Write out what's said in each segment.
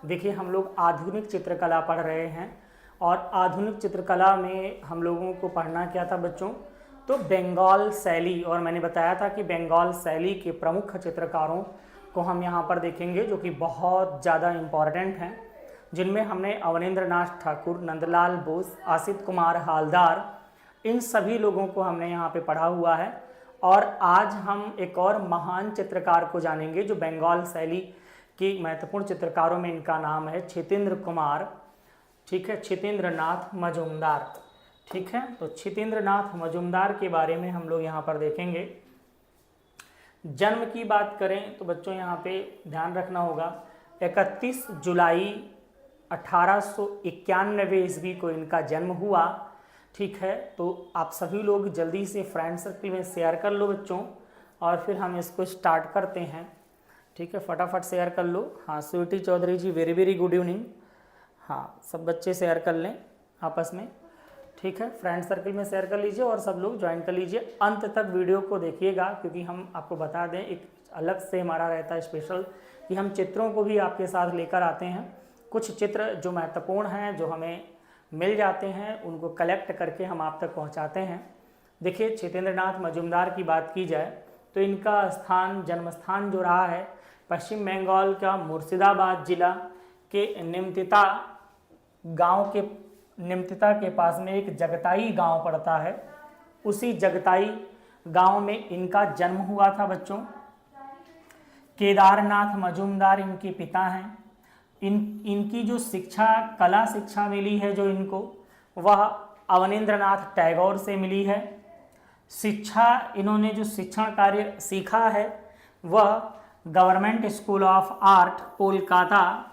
देखिए हम लोग आधुनिक चित्रकला पढ़ रहे हैं और आधुनिक चित्रकला में हम लोगों को पढ़ना क्या था बच्चों, तो बंगाल शैली। और मैंने बताया था कि बंगाल शैली के प्रमुख चित्रकारों को हम यहाँ पर देखेंगे जो कि बहुत ज़्यादा इम्पॉर्टेंट हैं, जिनमें हमने अवनींद्र नाथ ठाकुर, नंदलाल बोस, आसित कुमार हालदार, इन सभी लोगों को हमने यहाँ पे पढ़ा हुआ है। और आज हम एक और महान चित्रकार को जानेंगे जो बंगाल शैली की महत्वपूर्ण चित्रकारों में इनका नाम है क्षितेंद्र कुमार, ठीक है, क्षितेंद्र नाथ मजूमदार। ठीक है, तो क्षितेंद्र नाथ मजूमदार के बारे में हम लोग यहाँ पर देखेंगे। जन्म की बात करें तो बच्चों यहाँ पे ध्यान रखना होगा 31 जुलाई 1891 ईस्वी को इनका जन्म हुआ। ठीक है, तो आप सभी लोग जल्दी से फ्रेंड सर्कल में शेयर कर लो बच्चों, और फिर हम इसको स्टार्ट करते हैं। ठीक है, फटाफट शेयर कर लो। हाँ, स्वीटी चौधरी जी वेरी वेरी गुड इवनिंग। हाँ, सब बच्चे शेयर कर लें आपस में। ठीक है, फ्रेंड सर्कल में शेयर कर लीजिए और सब लोग ज्वाइन कर लीजिए। अंत तक वीडियो को देखिएगा, क्योंकि हम आपको बता दें एक अलग से हमारा रहता है स्पेशल कि हम चित्रों को भी आपके साथ लेकर आते हैं। कुछ चित्र जो महत्वपूर्ण हैं, जो हमें मिल जाते हैं, उनको कलेक्ट करके हम आप तक पहुंचाते हैं। देखिए, क्षितेंद्र नाथ मजूमदार की बात की जाए तो इनका स्थान, जन्म स्थान जो रहा है पश्चिम बंगाल का मुर्शिदाबाद जिला के निमतिता गांव के, निमतिता के पास में एक जगताई गांव पड़ता है। उसी जगताई गांव में इनका जन्म हुआ था बच्चों। केदारनाथ मजूमदार इनके पिता हैं। इनकी जो शिक्षा, कला शिक्षा मिली है जो इनको, वह अवनींद्र नाथ टैगोर से मिली है। शिक्षा, इन्होंने जो शिक्षण कार्य सीखा है वह government school of art Kolkata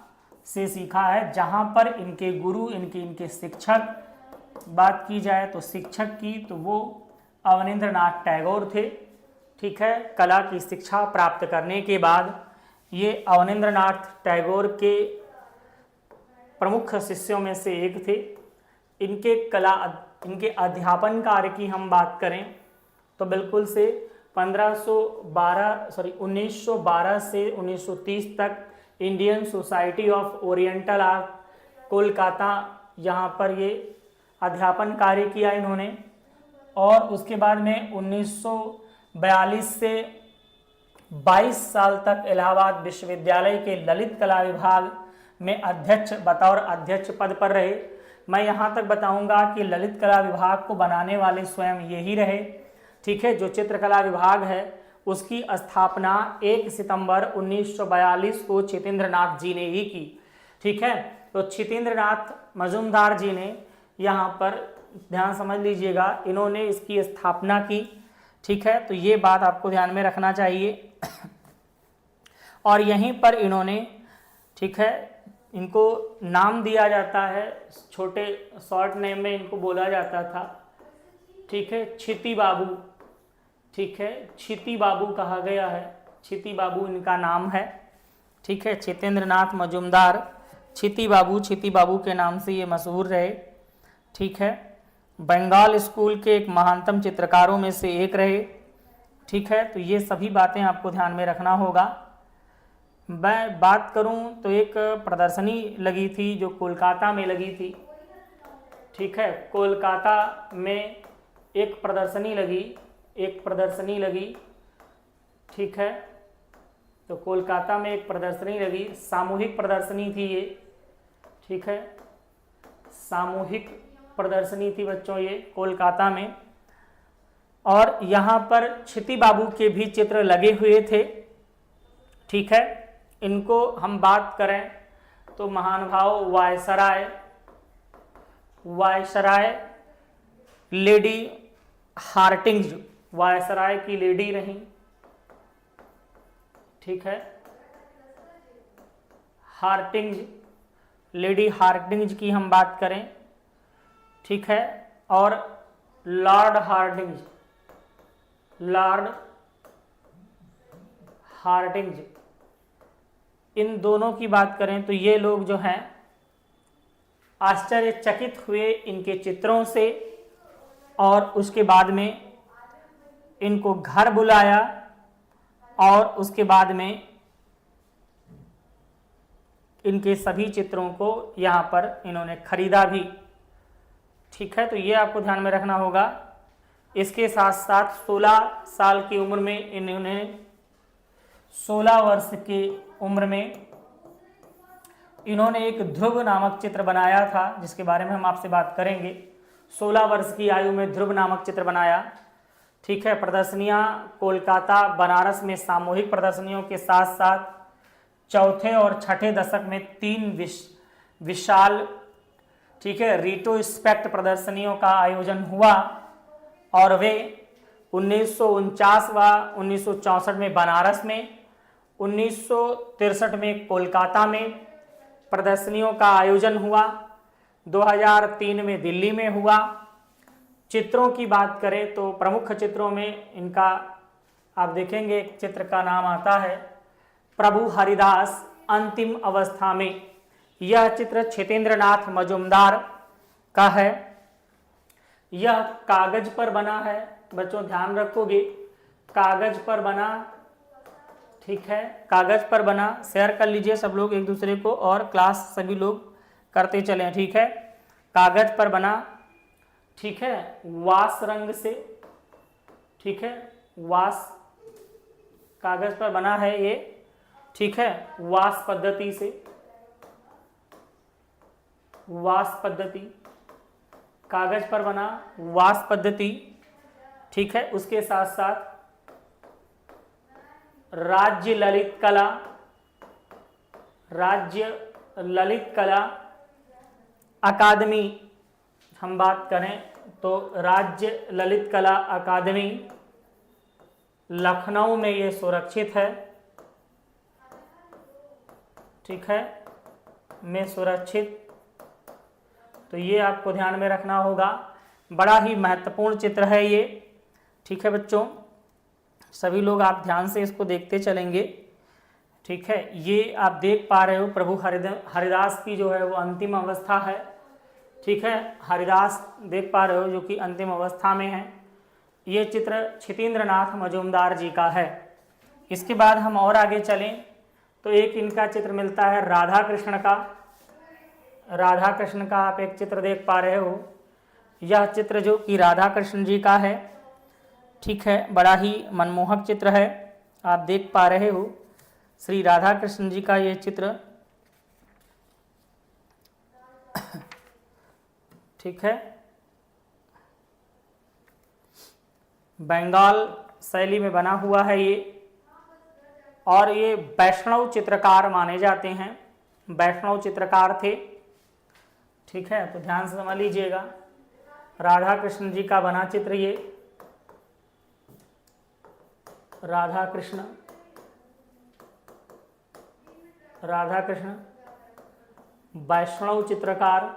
से सीखा है, जहां पर इनके गुरु, इनके शिक्षक, बात की जाए तो शिक्षक की, तो वो अवनींद्र नाथ टैगोर थे। ठीक है, कला की शिक्षा प्राप्त करने के बाद ये अवनींद्र नाथ टैगोर के प्रमुख शिष्यों में से एक थे। इनके अध्यापन कार्य की हम बात करें तो बिल्कुल से 1912 से 1930 तक Indian society of oriental art Kolkata, यहाँ पर ये अध्यापन कार्य किया इन्होंने। और उसके बाद में 1942 से 22 साल तक इलाहाबाद विश्वविद्यालय के ललित कला विभाग में अध्यक्ष, बतौर अध्यक्ष पद पर रहे। मैं यहाँ तक बताऊंगा कि ललित कला विभाग को बनाने वाले स्वयं यही रहे। ठीक है, जो चित्रकला विभाग है उसकी स्थापना 1 सितंबर 1942 को क्षितेंद्र नाथ जी ने ही की। ठीक है, तो क्षितेंद्र नाथ मजूमदार जी ने यहाँ पर, ध्यान समझ लीजिएगा, इन्होंने इसकी स्थापना की। ठीक है, तो ये बात आपको ध्यान में रखना चाहिए। और यहीं पर इन्होंने, ठीक है, इनको नाम दिया जाता है, छोटे शॉर्ट नेम में इनको बोला जाता था। ठीक है, क्षिति बाबू। ठीक है, क्षिति बाबू कहा गया है, क्षिति बाबू इनका नाम है। ठीक है, क्षितेंद्र नाथ मजूमदार क्षिति बाबू के नाम से ये मशहूर रहे। ठीक है, बंगाल स्कूल के एक महानतम चित्रकारों में से एक रहे। ठीक है, तो ये सभी बातें आपको ध्यान में रखना होगा। मैं बात करूं तो एक प्रदर्शनी लगी थी जो कोलकाता में लगी थी। ठीक है, कोलकाता में एक प्रदर्शनी लगी। ठीक है, तो कोलकाता में एक प्रदर्शनी लगी, सामूहिक प्रदर्शनी थी ये। ठीक है, सामूहिक प्रदर्शनी थी बच्चों ये कोलकाता में। और यहाँ पर क्षिति बाबू के भी चित्र लगे हुए थे। ठीक है, इनको हम बात करें तो महानुभाव वायसराय लेडी हार्टिंग्स, वायसराय की लेडी रहीं। ठीक है, लेडी हार्टिंग्स की हम बात करें। ठीक है, और लॉर्ड हार्टिंग्स, इन दोनों की बात करें तो ये लोग जो हैं आश्चर्यचकित हुए इनके चित्रों से, और उसके बाद में इनको घर बुलाया और उसके बाद में इनके सभी चित्रों को यहाँ पर इन्होंने खरीदा भी। ठीक है, तो ये आपको ध्यान में रखना होगा। इसके साथ साथ 16 साल की उम्र में इन्होंने 16 वर्ष की उम्र में इन्होंने एक ध्रुव नामक चित्र बनाया था, जिसके बारे में हम आपसे बात करेंगे। 16 वर्ष की आयु में ध्रुव नामक चित्र बनाया। ठीक है, प्रदर्शनियां कोलकाता, बनारस में सामूहिक प्रदर्शनियों के साथ साथ चौथे और छठे दशक में 3 विशाल, ठीक है, रिट्रोस्पेक्ट प्रदर्शनियों का आयोजन हुआ और वे 1949 व 1964 में बनारस में, 1963 में कोलकाता में प्रदर्शनियों का आयोजन हुआ, 2003 में दिल्ली में हुआ। चित्रों की बात करें तो प्रमुख चित्रों में इनका आप देखेंगे एक चित्र का नाम आता है प्रभु हरिदास अंतिम अवस्था में। यह चित्र क्षितेंद्रनाथ मजूमदार का है। यह कागज पर बना है, बच्चों ध्यान रखोगे, कागज पर बना। ठीक है, कागज पर बना। शेयर कर लीजिए सब लोग एक दूसरे को और क्लास सभी लोग करते चलें। ठीक है, कागज पर बना। ठीक है, वास रंग से, ठीक है, वास कागज पर बना है ये। ठीक है, वास पद्धति से, वास पद्धति, कागज पर बना वास पद्धति। ठीक है, उसके साथ साथ राज्य ललित कला, राज्य ललित कला अकादमी हम बात करें तो राज्य ललित कला अकादमी लखनऊ में ये सुरक्षित है। ठीक है, में सुरक्षित, तो ये आपको ध्यान में रखना होगा। बड़ा ही महत्वपूर्ण चित्र है ये। ठीक है बच्चों, सभी लोग आप ध्यान से इसको देखते चलेंगे। ठीक है, ये आप देख पा रहे हो प्रभु हरिदास की जो है वो अंतिम अवस्था है। ठीक है, हरिदास देख पा रहे हो जो कि अंतिम अवस्था में है। ये चित्र क्षितेंद्रनाथ मजूमदार जी का है। इसके बाद हम और आगे चलें तो एक इनका चित्र मिलता है राधा कृष्ण का। राधा कृष्ण का आप एक चित्र देख पा रहे हो। यह चित्र जो कि राधा कृष्ण जी का है। ठीक है, बड़ा ही मनमोहक चित्र है, आप देख पा रहे हो श्री राधा कृष्ण जी का ये चित्र। ठीक है, बंगाल शैली में बना हुआ है ये, और ये वैष्णव चित्रकार माने जाते हैं, वैष्णव चित्रकार थे। ठीक है, तो ध्यान से समझ लीजिएगा। राधा कृष्ण जी का बना चित्र ये, राधा कृष्ण, राधा कृष्ण वैष्णव चित्रकार।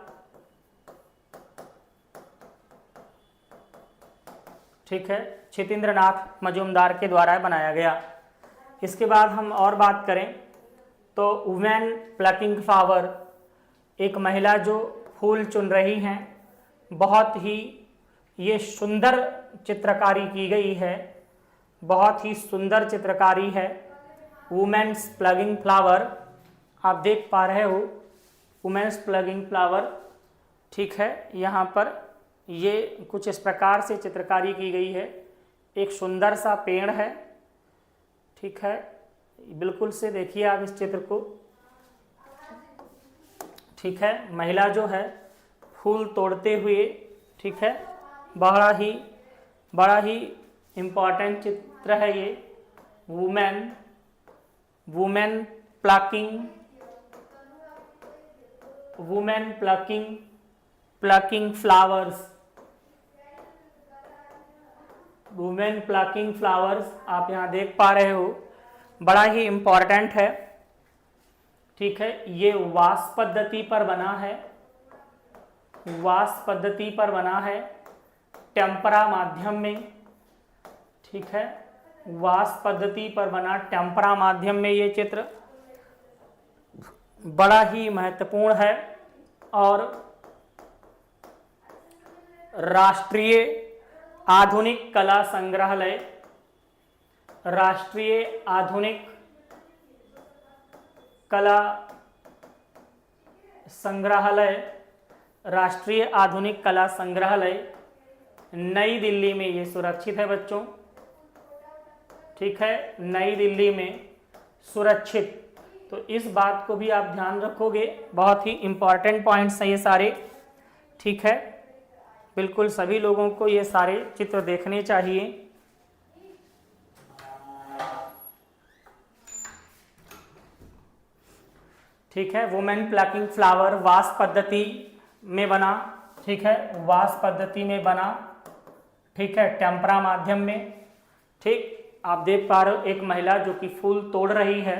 ठीक है, क्षितेंद्रनाथ मजूमदार के द्वारा बनाया गया। इसके बाद हम और बात करें तो वुमेन प्लकिंग फ्लावर, एक महिला जो फूल चुन रही हैं। बहुत ही ये सुंदर चित्रकारी की गई है, बहुत ही सुंदर चित्रकारी है। वुमेन्स प्लगिंग फ्लावर आप देख पा रहे हो, वुमेन्स प्लगिंग फ्लावर। ठीक है, यहाँ पर ये कुछ इस प्रकार से चित्रकारी की गई है। एक सुंदर सा पेड़ है। ठीक है, बिल्कुल से देखिए आप इस चित्र को। ठीक है, महिला जो है फूल तोड़ते हुए, ठीक है, बड़ा ही इम्पॉर्टेंट चित्र है ये। Women plucking flowers, women plucking flowers आप यहाँ देख पा रहे हो, बड़ा ही इम्पॉर्टेंट है। ठीक है, ये वास पद्धति पर बना है, वास पद्धति पर बना है, टेम्परा माध्यम में। ठीक है, वास पद्धति पर बना टेम्परा माध्यम में ये चित्र बड़ा ही महत्वपूर्ण है। और राष्ट्रीय आधुनिक कला संग्रहालय, राष्ट्रीय आधुनिक कला संग्रहालय, राष्ट्रीय आधुनिक कला संग्रहालय नई दिल्ली में ये सुरक्षित है बच्चों। ठीक है, नई दिल्ली में सुरक्षित। तो इस बात को भी आप ध्यान रखोगे, बहुत ही इंपॉर्टेंट पॉइंट्स हैं ये सारे। ठीक है, बिल्कुल सभी लोगों को ये सारे चित्र देखने चाहिए। ठीक है, वुमेन प्लकिंग फ्लावर वास पद्धति में बना। ठीक है, वास पद्धति में बना। ठीक है, टेम्परा माध्यम में। ठीक, आप देख पा रहे हो एक महिला जो कि फूल तोड़ रही है।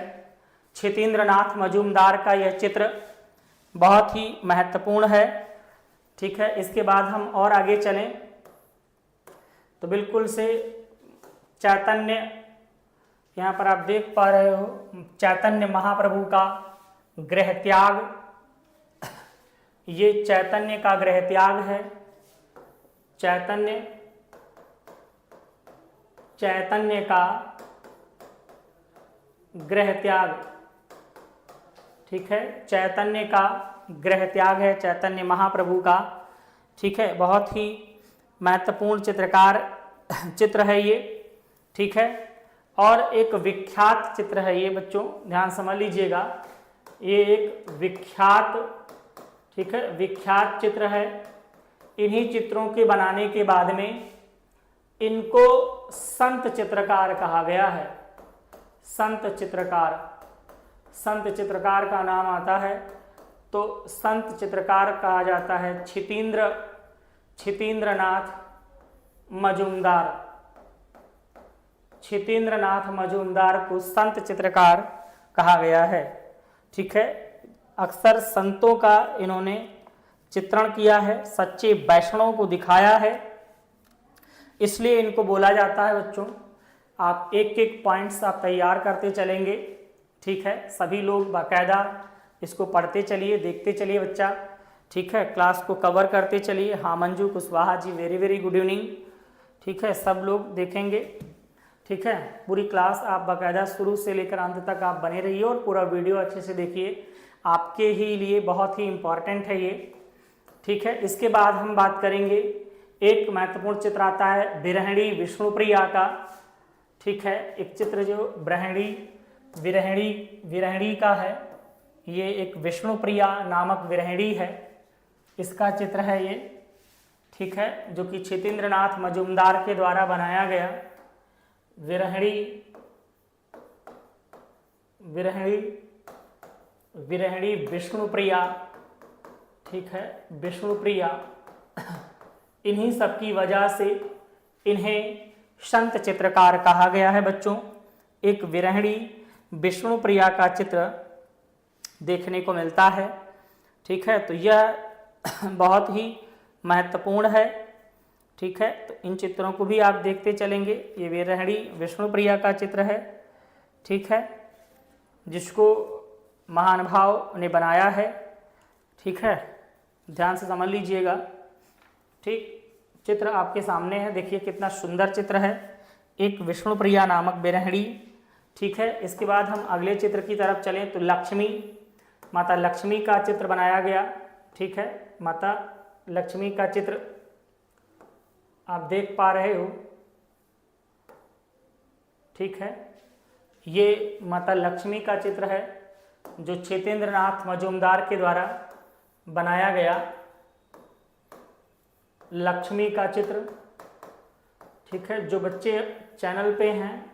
क्षितेंद्रनाथ मजूमदार का यह चित्र बहुत ही महत्वपूर्ण है। ठीक है, इसके बाद हम और आगे चलें तो बिल्कुल से चैतन्य, यहाँ पर आप देख पा रहे हो चैतन्य महाप्रभु का गृह त्याग। ये चैतन्य का गृह त्याग है। चैतन्य का गृह त्याग। ठीक है, चैतन्य का गृह त्याग है, चैतन्य महाप्रभु का। ठीक है, बहुत ही महत्वपूर्ण चित्र है ये। ठीक है, और एक विख्यात चित्र है ये बच्चों, ध्यान समझ लीजिएगा। ये एक विख्यात, ठीक है, विख्यात चित्र है। इन्हीं चित्रों के बनाने के बाद में इनको संत चित्रकार कहा गया है। संत चित्रकार, संत चित्रकार का नाम आता है तो संत चित्रकार कहा जाता है क्षितेंद्रनाथ मजूमदार। क्षितेंद्रनाथ मजूमदार को संत चित्रकार कहा गया है। ठीक है, अक्सर संतों का इन्होंने चित्रण किया है, सच्चे वैष्णव को दिखाया है, इसलिए इनको बोला जाता है बच्चों। आप एक एक पॉइंट्स आप तैयार करते चलेंगे। ठीक है, सभी लोग बाकायदा इसको पढ़ते चलिए, देखते चलिए बच्चा। ठीक है, क्लास को कवर करते चलिए। हाँ Manju Kushwaha ji, very very good evening. ठीक है, सब लोग देखेंगे। ठीक है, पूरी क्लास आप बाकायदा शुरू से लेकर अंत तक आप बने रहिए और पूरा वीडियो अच्छे से देखिए, आपके ही लिए बहुत ही इम्पॉर्टेंट है ये। ठीक है, इसके बाद हम बात करेंगे, एक महत्वपूर्ण चित्र आता है विरहिणी विष्णुप्रिया का। ठीक है, एक चित्र जो विरहिणी का है, ये एक विष्णुप्रिया नामक विरहिणी है, इसका चित्र है ये। ठीक है, जो कि क्षितेंद्रनाथ मजूमदार के द्वारा बनाया गया विरहिणी विष्णुप्रिया। ठीक है, विष्णुप्रिया, इन्हीं सब की वजह से इन्हें संत चित्रकार कहा गया है बच्चों। एक विरहिणी विष्णुप्रिया का चित्र देखने को मिलता है। ठीक है, तो यह बहुत ही महत्वपूर्ण है। ठीक है, तो इन चित्रों को भी आप देखते चलेंगे। ये विरहिणी विष्णुप्रिया का चित्र है। ठीक है, जिसको महानुभाव ने बनाया है। ठीक है, ध्यान से समझ लीजिएगा। ठीक, चित्र आपके सामने है, देखिए कितना सुंदर चित्र है, एक विष्णुप्रिया नामक विरहिणी। ठीक है, इसके बाद हम अगले चित्र की तरफ चलें तो लक्ष्मी, माता लक्ष्मी का चित्र बनाया गया। ठीक है, माता लक्ष्मी का चित्र आप देख पा रहे हो। ठीक है, ये माता लक्ष्मी का चित्र है जो क्षितेंद्रनाथ मजूमदार के द्वारा बनाया गया लक्ष्मी का चित्र। ठीक है, जो बच्चे चैनल पे हैं,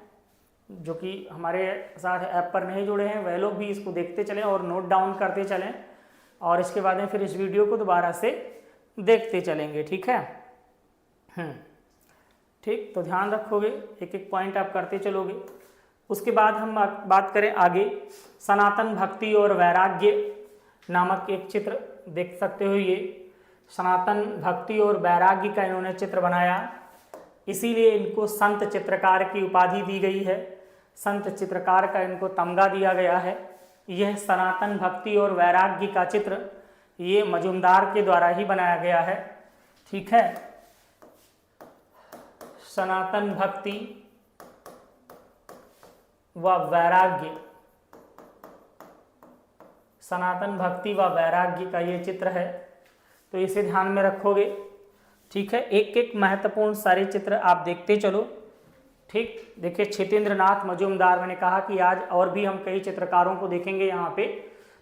जो कि हमारे साथ ऐप पर नहीं जुड़े हैं, वह लोग भी इसको देखते चलें और नोट डाउन करते चलें, और इसके बाद में फिर इस वीडियो को दोबारा से देखते चलेंगे। ठीक है, ठीक, तो ध्यान रखोगे, एक एक पॉइंट आप करते चलोगे। उसके बाद हम बात करें आगे, सनातन भक्ति और वैराग्य नामक एक चित्र देख सकते हो। ये सनातन भक्ति और वैराग्य का इन्होंने चित्र बनाया, इसीलिए इनको संत चित्रकार की उपाधि दी गई है। संत चित्रकार का इनको तमगा दिया गया है। यह सनातन भक्ति और वैराग्य का चित्र ये मजूमदार के द्वारा ही बनाया गया है। ठीक है, सनातन भक्ति व वैराग्य, सनातन भक्ति व वैराग्य का ये चित्र है, तो इसे ध्यान में रखोगे। ठीक है, एक एक महत्वपूर्ण सारे चित्र आप देखते चलो। ठीक, देखिए क्षितेंद्र नाथ मजूमदार, मैंने कहा कि आज और भी हम कई चित्रकारों को देखेंगे यहाँ पे,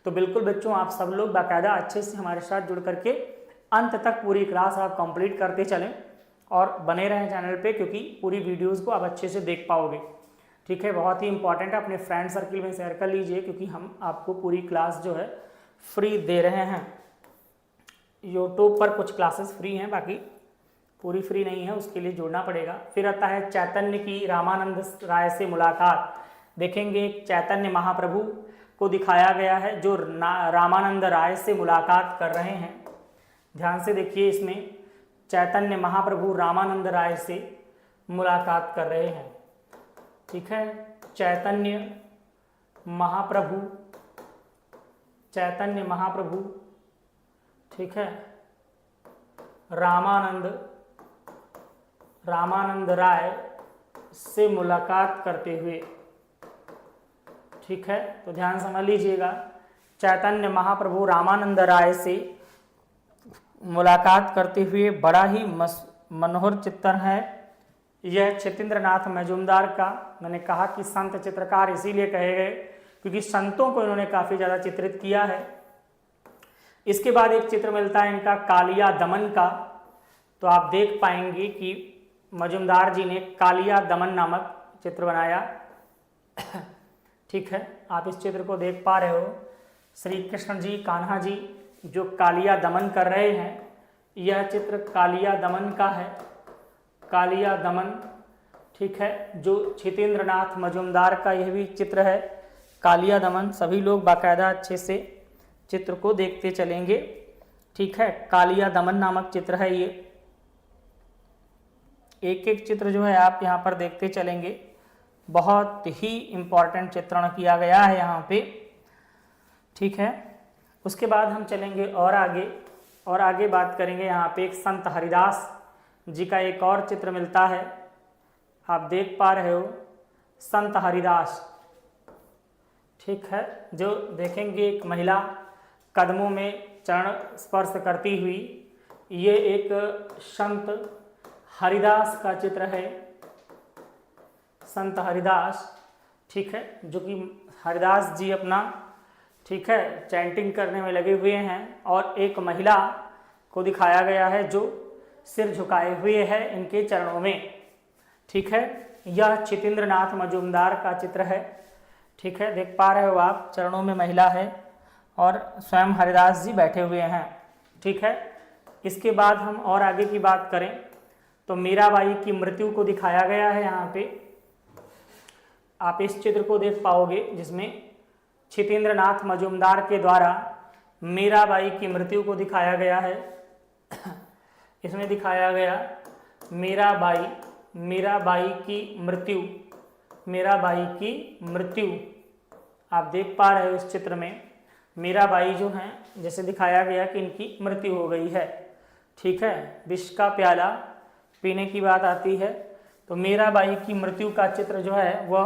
तो बिल्कुल बच्चों आप सब लोग बाकायदा अच्छे से हमारे साथ जुड़ करके अंत तक पूरी क्लास आप कंप्लीट करते चलें और बने रहें चैनल पे, क्योंकि पूरी वीडियोस को आप अच्छे से देख पाओगे। ठीक है, बहुत ही इंपॉर्टेंट है, अपने फ्रेंड सर्किल में शेयर कर लीजिए, क्योंकि हम आपको पूरी क्लास जो है फ्री दे रहे हैं। यूट्यूब पर कुछ क्लासेस फ्री हैं, बाकी पूरी फ्री नहीं है, उसके लिए जुड़ना पड़ेगा। फिर आता है चैतन्य की रामानंद राय से मुलाकात। देखेंगे चैतन्य महाप्रभु को दिखाया गया है जो रामानंद राय से मुलाकात कर रहे हैं। ध्यान से देखिए, इसमें चैतन्य महाप्रभु रामानंद राय से मुलाकात कर रहे हैं। ठीक है, चैतन्य महाप्रभु, चैतन्य महाप्रभु, ठीक है, रामानंद राय से मुलाकात करते हुए। ठीक है, तो ध्यान समझ लीजिएगा, चैतन्य महाप्रभु रामानंद राय से मुलाकात करते हुए बड़ा ही मनोहर चित्र है यह क्षितेंद्र नाथ मजूमदार का। मैंने कहा कि संत चित्रकार इसीलिए कहे गए क्योंकि संतों को इन्होंने काफ़ी ज़्यादा चित्रित किया है। इसके बाद एक चित्र मिलता है इनका कालिया दमन का, तो आप देख पाएंगे कि मजूमदार जी ने कालिया दमन नामक चित्र बनाया। ठीक है, आप इस चित्र को देख पा रहे हो, श्री कृष्ण जी, कान्हा जी जो कालिया दमन कर रहे हैं, यह चित्र कालिया दमन का है, कालिया दमन। ठीक है, जो क्षितेंद्र नाथ मजूमदार का यह भी चित्र है, कालिया दमन। सभी लोग बाकायदा अच्छे से चित्र को देखते चलेंगे। ठीक है, कालिया दमन नामक चित्र है ये। एक एक चित्र जो है आप यहाँ पर देखते चलेंगे, बहुत ही इम्पॉर्टेंट चित्रण किया गया है यहाँ पे। ठीक है, उसके बाद हम चलेंगे और आगे बात करेंगे। यहाँ पे एक संत हरिदास जी का एक और चित्र मिलता है, आप देख पा रहे हो, संत हरिदास। ठीक है, जो देखेंगे एक महिला कदमों में चरण स्पर्श करती हुई, ये एक संत हरिदास का चित्र है, संत हरिदास। ठीक है, जो कि हरिदास जी अपना, ठीक है, चैंटिंग करने में लगे हुए हैं और एक महिला को दिखाया गया है जो सिर झुकाए हुए है इनके चरणों में। ठीक है, यह क्षितेंद्र नाथ मजूमदार का चित्र है। ठीक है, देख पा रहे हो आप, चरणों में महिला है और स्वयं हरिदास जी बैठे हुए हैं। ठीक है, इसके बाद हम और आगे की बात करें तो मीराबाई की मृत्यु को दिखाया गया है। यहाँ पे आप इस चित्र को देख पाओगे जिसमें क्षितेंद्र नाथ मजूमदार के द्वारा मीराबाई की मृत्यु को दिखाया गया है। इसमें दिखाया गया मीराबाई की मृत्यु आप देख पा रहे हो इस चित्र में। मीराबाई जो हैं, जैसे दिखाया गया कि इनकी मृत्यु हो गई है। ठीक है, विष का प्याला पीने की बात आती है, तो मीराबाई की मृत्यु का चित्र जो है वह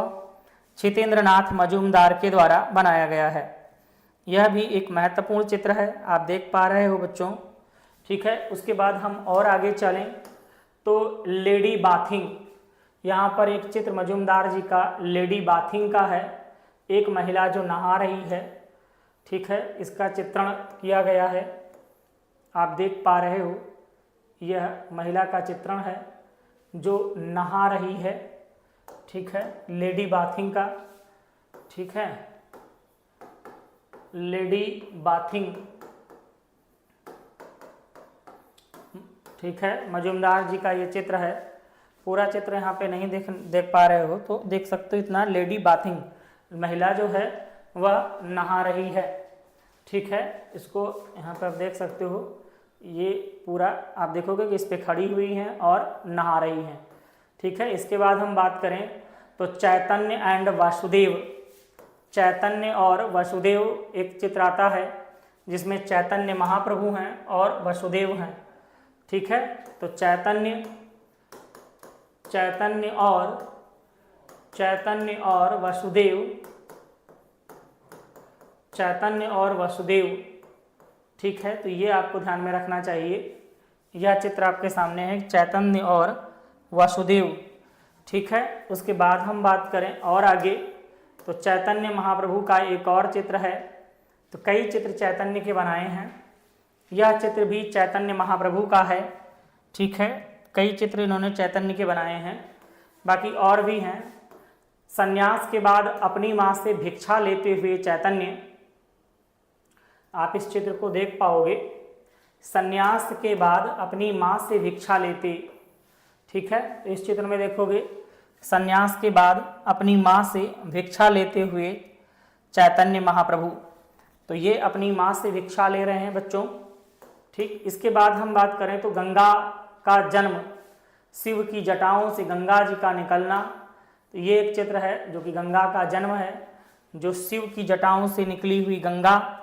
क्षितेंद्र नाथ मजूमदार के द्वारा बनाया गया है। यह भी एक महत्वपूर्ण चित्र है, आप देख पा रहे हो बच्चों। ठीक है, उसके बाद हम और आगे चलें तो लेडी बाथिंग, यहाँ पर एक चित्र मजूमदार जी का लेडी बाथिंग का है, एक महिला जो नहा रही है। ठीक है, इसका चित्रण किया गया है, आप देख पा रहे हो, यह महिला का चित्रण है जो नहा रही है। ठीक है, लेडी बाथिंग का। ठीक है, लेडी बाथिंग। ठीक है, मजूमदार जी का ये चित्र है। पूरा चित्र यहाँ पे नहीं देख पा रहे हो तो देख सकते हो, इतना लेडी बाथिंग, महिला जो है वह नहा रही है। ठीक है, इसको यहाँ पर आप देख सकते हो, ये पूरा आप देखोगे कि इस पे खड़ी हुई हैं और नहा रही हैं। ठीक है, इसके बाद हम बात करें तो चैतन्य एंड वासुदेव, चैतन्य और वसुदेव एक चित्र आता है जिसमें चैतन्य महाप्रभु हैं और वसुदेव हैं। ठीक है, तो चैतन्य और वसुदेव, चैतन्य और वसुदेव, ठीक है, तो ये आपको ध्यान में रखना चाहिए। यह चित्र आपके सामने है, चैतन्य और वसुदेव, ठीक है। उसके बाद हम बात करें और आगे, तो चैतन्य महाप्रभु का एक और चित्र है। तो कई चित्र चैतन्य के बनाए हैं, यह चित्र भी चैतन्य महाप्रभु का है, ठीक है। कई चित्र इन्होंने चैतन्य के बनाए हैं, बाकी और भी हैं। संन्यास के बाद अपनी माँ से भिक्षा लेते हुए चैतन्य, आप इस चित्र को देख पाओगे। संन्यास के बाद अपनी माँ से भिक्षा लेते, ठीक है, तो इस चित्र में देखोगे संन्यास के बाद अपनी माँ से भिक्षा लेते हुए चैतन्य महाप्रभु, तो ये अपनी माँ से भिक्षा ले रहे हैं बच्चों, ठीक। इसके बाद हम बात करें तो गंगा का जन्म, शिव की जटाओं से गंगा जी का निकलना, तो ये एक चित्र है जो कि गंगा का जन्म है, जो शिव की जटाओं से निकली हुई गंगा,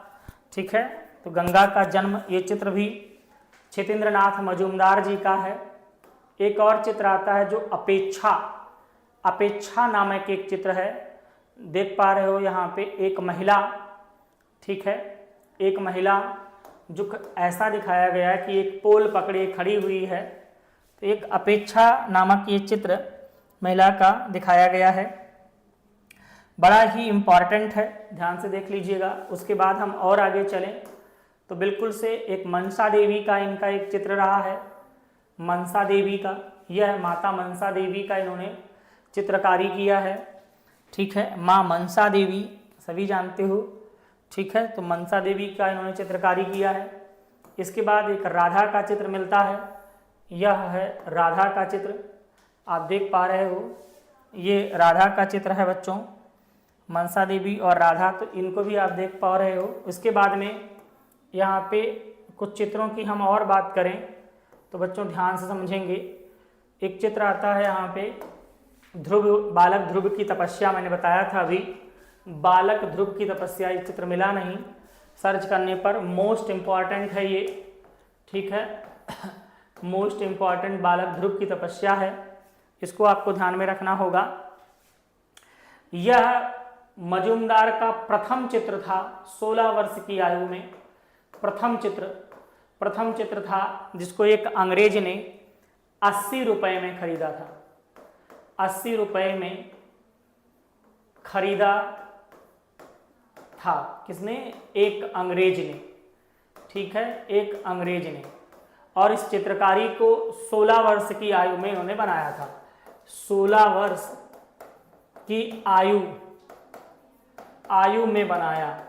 ठीक है। तो गंगा का जन्म, ये चित्र भी क्षितेंद्रनाथ मजूमदार जी का है। एक और चित्र आता है जो अपेक्षा, अपेक्षा नामक एक चित्र है, देख पा रहे हो यहाँ पे एक महिला, ठीक है, एक महिला जो ऐसा दिखाया गया है कि एक पोल पकड़े खड़ी हुई है। तो एक अपेक्षा नामक ये चित्र महिला का दिखाया गया है, बड़ा ही इम्पॉर्टेंट है, ध्यान से देख लीजिएगा। उसके बाद हम और आगे चलें तो बिल्कुल से एक मनसा देवी का इनका एक चित्र रहा है, मनसा देवी का, यह माता मनसा देवी का इन्होंने चित्रकारी किया है, ठीक है। माँ मनसा देवी सभी जानते हो, ठीक है, तो मनसा देवी का इन्होंने चित्रकारी किया है। इसके बाद एक राधा का चित्र मिलता है, यह है राधा का चित्र, आप देख पा रहे हो, ये राधा का चित्र है बच्चों, मनसा देवी और राधा, तो इनको भी आप देख पा रहे हो। इसके बाद में यहाँ पे कुछ चित्रों की हम और बात करें तो बच्चों ध्यान से समझेंगे। एक चित्र आता है यहाँ पे ध्रुव, बालक ध्रुव की तपस्या, मैंने बताया था अभी, बालक ध्रुव की तपस्या, ये चित्र मिला नहीं, सर्च करने पर, मोस्ट इम्पॉर्टेंट है ये, ठीक है, मोस्ट इम्पॉर्टेंट बालक ध्रुव की तपस्या है, इसको आपको ध्यान में रखना होगा। यह मजूमदार का प्रथम चित्र था, 16 वर्ष की आयु में प्रथम चित्र था, जिसको एक अंग्रेज ने 80 रुपए में खरीदा था, 80 रुपए में खरीदा था। किसने? एक अंग्रेज ने, ठीक है, एक अंग्रेज ने। और इस चित्रकारी को 16 वर्ष की आयु में इन्होंने बनाया था, 16 वर्ष की आयु में बनाया,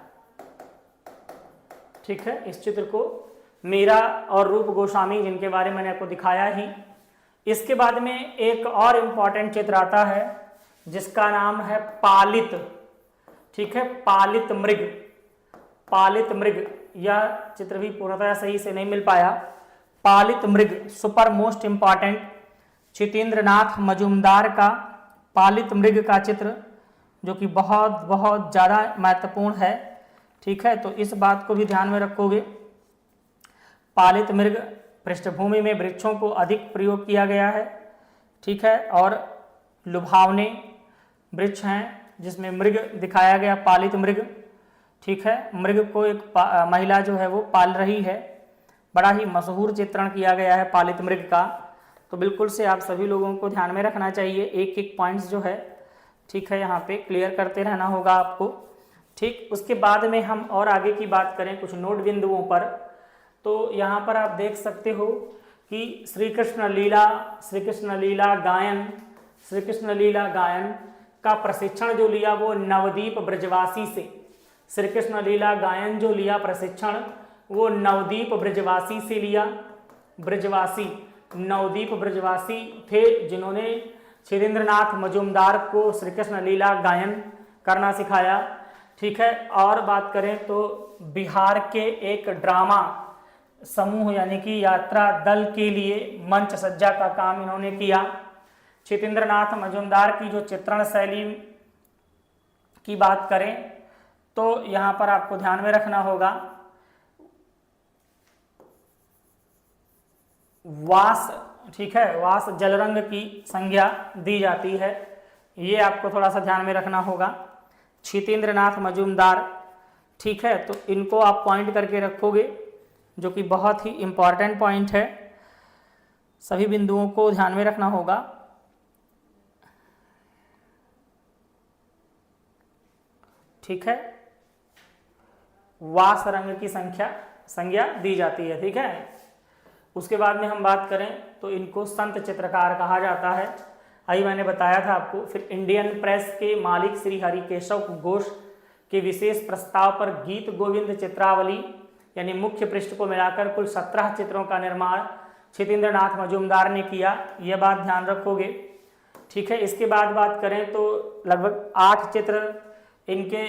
ठीक है, इस चित्र को। मीरा और रूप गोस्वामी, जिनके बारे में मैंने आपको दिखाया ही। इसके बाद में एक और इम्पॉर्टेंट चित्र आता है जिसका नाम है पालित, ठीक है, पालित मृग, पालित मृग, यह चित्र भी पूर्णतः सही से नहीं मिल पाया। पालित मृग सुपर मोस्ट इम्पॉर्टेंट, क्षितेंद्रनाथ मजूमदार का पालित मृग का चित्र, जो कि बहुत बहुत ज़्यादा महत्वपूर्ण है, ठीक है, तो इस बात को भी ध्यान में रखोगे। पालित मृग, पृष्ठभूमि में वृक्षों को अधिक प्रयोग किया गया है, ठीक है, और लुभावने वृक्ष हैं जिसमें मृग दिखाया गया, पालित मृग, ठीक है। मृग को एक महिला जो है वो पाल रही है, बड़ा ही मशहूर चित्रण किया गया है पालित मृग का। तो बिल्कुल से आप सभी लोगों को ध्यान में रखना चाहिए, एक एक पॉइंट्स जो है, ठीक है, यहाँ पे क्लियर करते रहना होगा आपको, ठीक। उसके बाद में हम और आगे की बात करें कुछ नोट बिंदुओं पर, तो यहाँ पर आप देख सकते हो कि श्री कृष्ण लीला गायन का प्रशिक्षण जो लिया वो नवदीप ब्रजवासी से, श्री कृष्ण लीला गायन जो लिया प्रशिक्षण वो नवदीप ब्रजवासी से लिया। ब्रजवासी, नवदीप ब्रजवासी थे जिन्होंने क्षितेंद्रनाथ मजूमदार को श्री कृष्ण लीला गायन करना सिखाया, ठीक है। और बात करें तो बिहार के एक ड्रामा समूह यानी कि यात्रा दल के लिए मंच सज्जा का काम इन्होंने किया। क्षितेंद्रनाथ मजूमदार की जो चित्रण शैली की बात करें तो यहाँ पर आपको ध्यान में रखना होगा, वास, ठीक है, वास जलरंग की संज्ञा दी जाती है, ये आपको थोड़ा सा ध्यान में रखना होगा। क्षितेंद्रनाथ मजूमदार, ठीक है, तो इनको आप पॉइंट करके रखोगे, जो कि बहुत ही इम्पॉर्टेंट पॉइंट है, सभी बिंदुओं को ध्यान में रखना होगा। ठीक है, वास रंग की संज्ञा दी जाती है। ठीक है, उसके बाद में हम बात करें तो इनको संत चित्रकार कहा जाता है, अभी मैंने बताया था आपको। फिर इंडियन प्रेस के मालिक श्री हरिकेशव घोष के विशेष प्रस्ताव पर गीत गोविंद चित्रावली यानी मुख्य पृष्ठ को मिलाकर कुल 17 चित्रों का निर्माण छितेंद्र नाथ मजूमदार ने किया, यह बात ध्यान रखोगे। ठीक है, इसके बाद बात करें तो लगभग 8 चित्र इनके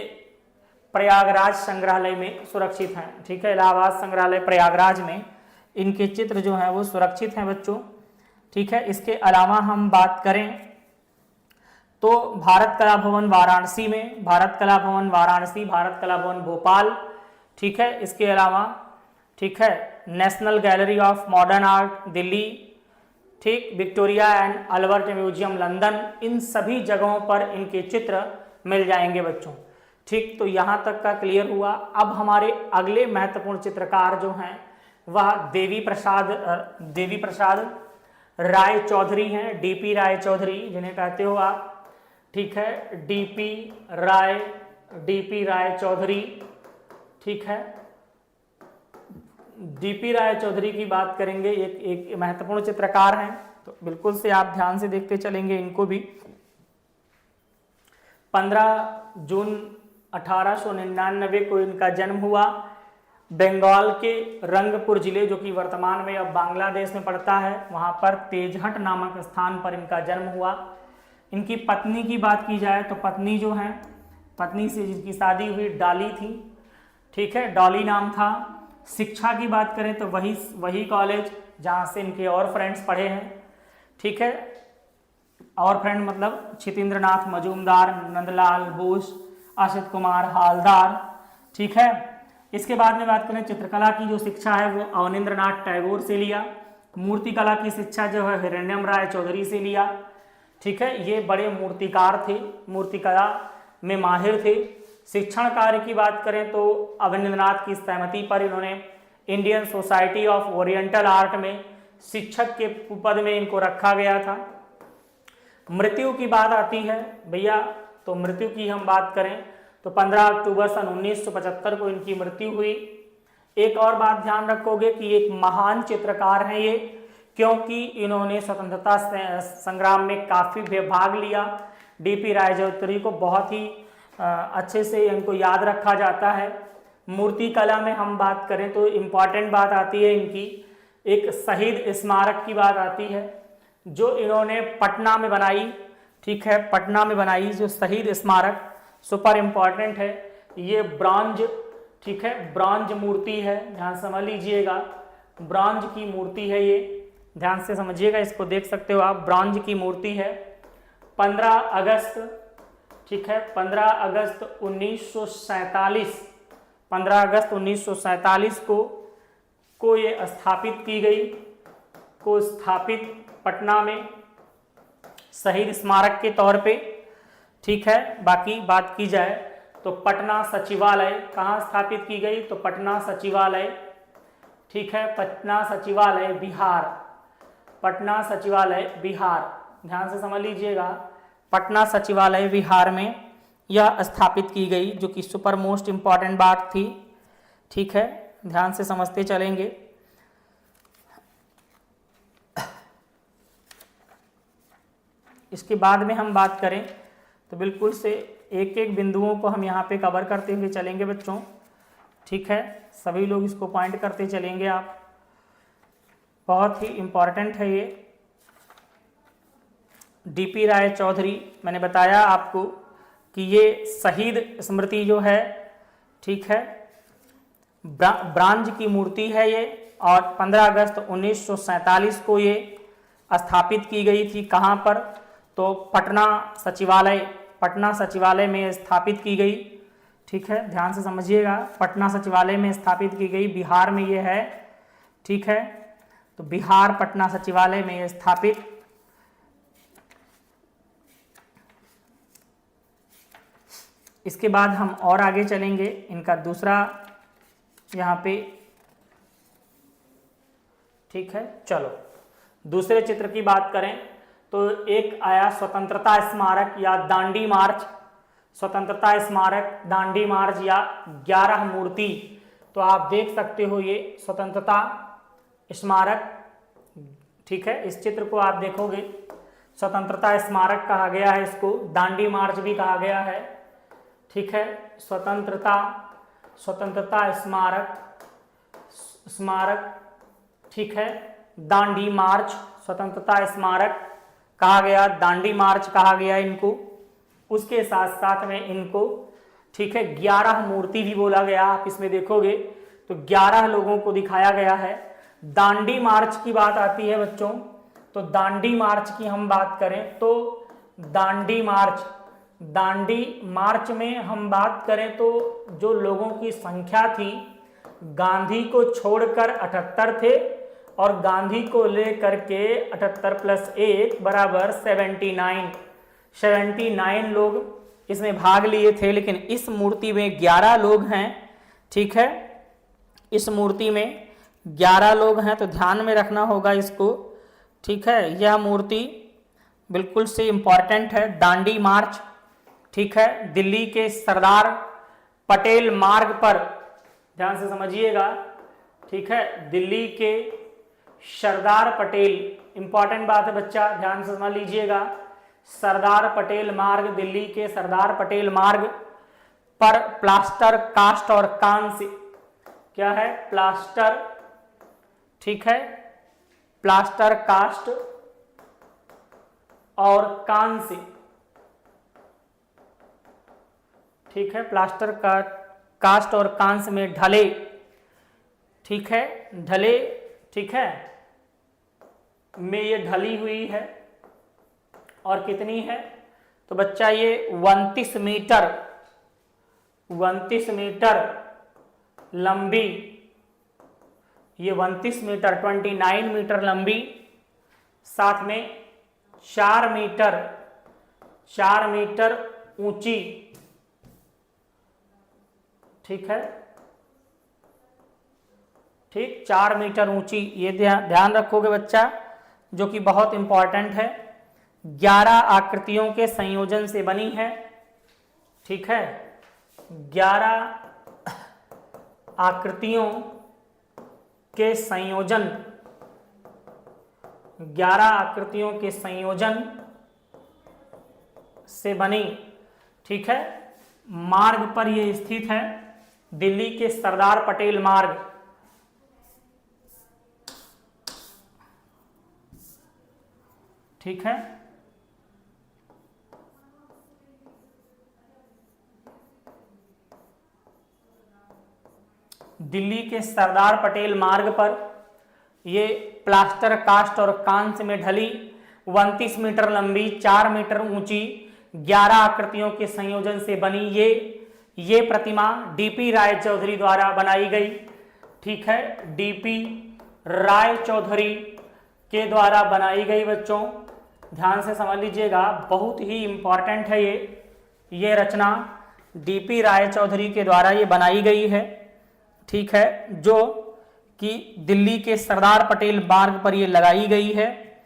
प्रयागराज संग्रहालय में सुरक्षित हैं। ठीक है, इलाहाबाद संग्रहालय प्रयागराज में इनके चित्र जो हैं वो सुरक्षित हैं बच्चों। ठीक है, इसके अलावा हम बात करें तो भारत कला भवन वाराणसी में, भारत कला भवन वाराणसी, भारत कला भवन भोपाल। ठीक है, इसके अलावा ठीक है national gallery of modern art Delhi, ठीक, Victoria and Albert museum London, इन सभी जगहों पर इनके चित्र मिल जाएंगे बच्चों। ठीक, तो यहाँ तक का क्लियर हुआ। अब हमारे अगले महत्वपूर्ण चित्रकार जो हैं वह देवी प्रसाद राय चौधरी हैं, डीपी राय चौधरी जिन्हें कहते हो आप। ठीक है, डीपी राय चौधरी। ठीक है, डीपी राय चौधरी की बात करेंगे, एक महत्वपूर्ण चित्रकार हैं, तो बिल्कुल से आप ध्यान से देखते चलेंगे इनको भी। 15 जून 1899 को इनका जन्म हुआ। बंगाल के रंगपुर जिले, जो कि वर्तमान में अब बांग्लादेश में पड़ता है, वहाँ पर तेजहट नामक स्थान पर इनका जन्म हुआ। इनकी पत्नी की बात की जाए तो पत्नी जो है, पत्नी से जिनकी शादी हुई डॉली थी। ठीक है, डॉली नाम था। शिक्षा की बात करें तो वही कॉलेज जहाँ से इनके और फ्रेंड्स पढ़े हैं। ठीक है, और फ्रेंड मतलब छितेंद्र नाथ मजूमदार, नंदलाल बोस, असित कुमार हालदार। ठीक है, इसके बाद में बात करें चित्रकला की जो शिक्षा है वो अवनींद्र नाथ टैगोर से लिया। मूर्तिकला की शिक्षा जो है हिरण्यम राय चौधरी से लिया। ठीक है, ये बड़े मूर्तिकार थे, मूर्तिकला में माहिर थे। शिक्षण कार्य की बात करें तो अवनींद्र नाथ की सहमति पर इन्होंने Indian society of oriental art में शिक्षक के पद में इनको रखा गया था। मृत्यु की बात आती है भैया, तो मृत्यु की हम बात करें तो 15 अक्टूबर सन 1975 को इनकी मृत्यु हुई। एक और बात ध्यान रखोगे कि एक महान चित्रकार हैं ये, क्योंकि इन्होंने स्वतंत्रता संग्राम में काफ़ी भाग लिया। डीपी राय चौधरी को बहुत ही अच्छे से इनको याद रखा जाता है। मूर्ति कला में हम बात करें तो इम्पॉर्टेंट बात आती है इनकी, एक शहीद स्मारक की बात आती है जो इन्होंने पटना में बनाई। ठीक है, पटना में बनाई जो शहीद स्मारक, सुपर इम्पॉर्टेंट है। ये ब्रॉन्ज, ठीक है, ब्रॉन्ज मूर्ति है, ध्यान समझ लीजिएगा, ब्रॉन्ज की मूर्ति है ये, ध्यान से समझिएगा, इसको देख सकते हो आप, ब्रॉन्ज की मूर्ति है। 15 अगस्त, ठीक है, 15 अगस्त 1947, 15 अगस्त 1947 को ये स्थापित की गई, को स्थापित पटना में शहीद स्मारक के तौर पे। ठीक है, बाकी बात की जाए तो पटना सचिवालय कहाँ स्थापित की गई, तो पटना सचिवालय, ठीक है, पटना सचिवालय बिहार, पटना सचिवालय बिहार, ध्यान से समझ लीजिएगा, पटना सचिवालय बिहार में यह स्थापित की गई, जो कि सुपर मोस्ट इम्पॉर्टेंट बात थी। ठीक है, ध्यान से समझते चलेंगे। इसके बाद में हम बात करें तो बिल्कुल से एक एक बिंदुओं को हम यहाँ पे कवर करते हुए चलेंगे बच्चों। ठीक है, सभी लोग इसको पॉइंट करते चलेंगे आप, बहुत ही इम्पॉर्टेंट है ये। डीपी राय चौधरी, मैंने बताया आपको कि ये शहीद स्मृति जो है, ठीक है, ब्रॉन्ज की मूर्ति है ये, और 15 अगस्त 1947 को ये स्थापित की गई थी। कहाँ पर, तो पटना सचिवालय में स्थापित की गई। ठीक है, ध्यान से समझिएगा, पटना सचिवालय में स्थापित की गई, बिहार में ये है। ठीक है, तो बिहार पटना सचिवालय में स्थापित। इसके बाद हम और आगे चलेंगे। इनका दूसरा यहाँ पे, ठीक है। चलो दूसरे चित्र की बात करें तो एक आया स्वतंत्रता स्मारक या दांडी मार्च, स्वतंत्रता स्मारक, दांडी मार्च या 11 मूर्ति। तो आप देख सकते हो ये स्वतंत्रता स्मारक, ठीक है। इस चित्र को आप देखोगे, स्वतंत्रता स्मारक कहा गया है इसको, दांडी मार्च भी कहा गया है, ठीक है। स्वतंत्रता स्मारक, ठीक है। दांडी मार्च, स्वतंत्रता स्मारक कहा गया, दांडी मार्च कहा गया इनको। उसके साथ साथ में इनको, ठीक है, 11 मूर्ति भी बोला गया। आप इसमें देखोगे तो 11 लोगों को दिखाया गया है। दांडी मार्च की बात आती है बच्चों, तो दांडी मार्च की हम बात करें तो दांडी मार्च में हम बात करें तो जो लोगों की संख्या थी, गांधी को छोड़कर 78 थे और गांधी को लेकर के 78 + 1 = 79 लोग इसमें भाग लिए थे। लेकिन इस मूर्ति में 11 लोग हैं, ठीक है। इस मूर्ति में 11 लोग हैं, तो ध्यान में रखना होगा इसको, ठीक है। यह मूर्ति बिल्कुल से इंपॉर्टेंट है। दांडी मार्च, ठीक है, दिल्ली के सरदार पटेल मार्ग पर, ध्यान से समझिएगा, ठीक है। दिल्ली के सरदार पटेल, इंपॉर्टेंट बात है बच्चा, ध्यान से समझ लीजिएगा। सरदार पटेल मार्ग, दिल्ली के सरदार पटेल मार्ग पर प्लास्टर कास्ट और कांस्य, क्या है, प्लास्टर, ठीक है, प्लास्टर कास्ट और कांस्य, ठीक है, प्लास्टर का कास्ट और कांस्य में ढले, ठीक है, ढले, ठीक है, में ये ढली हुई है। और कितनी है तो बच्चा ये 29 मीटर लंबी, ये 29 मीटर 29 मीटर लंबी, साथ में 4 मीटर ऊंची, ठीक है, ठीक, 4 मीटर ऊंची। ये ध्यान रखोगे बच्चा, जो कि बहुत इंपॉर्टेंट है। 11 आकृतियों के संयोजन से बनी है, ठीक है। 11 आकृतियों के संयोजन, 11 आकृतियों के संयोजन से बनी, ठीक है। मार्ग पर यह स्थित है, दिल्ली के सरदार पटेल मार्ग, ठीक है। दिल्ली के सरदार पटेल मार्ग पर ये प्लास्टर कास्ट और कांस्य में ढली 29 मीटर लंबी, 4 मीटर ऊंची, 11 आकृतियों के संयोजन से बनी ये प्रतिमा डीपी राय चौधरी द्वारा बनाई गई, ठीक है। डीपी राय चौधरी के द्वारा बनाई गई बच्चों, ध्यान से समझ लीजिएगा, बहुत ही इंपॉर्टेंट है ये रचना डीपी राय चौधरी के द्वारा ये बनाई गई है, ठीक है, जो कि दिल्ली के सरदार पटेल मार्ग पर ये लगाई गई है।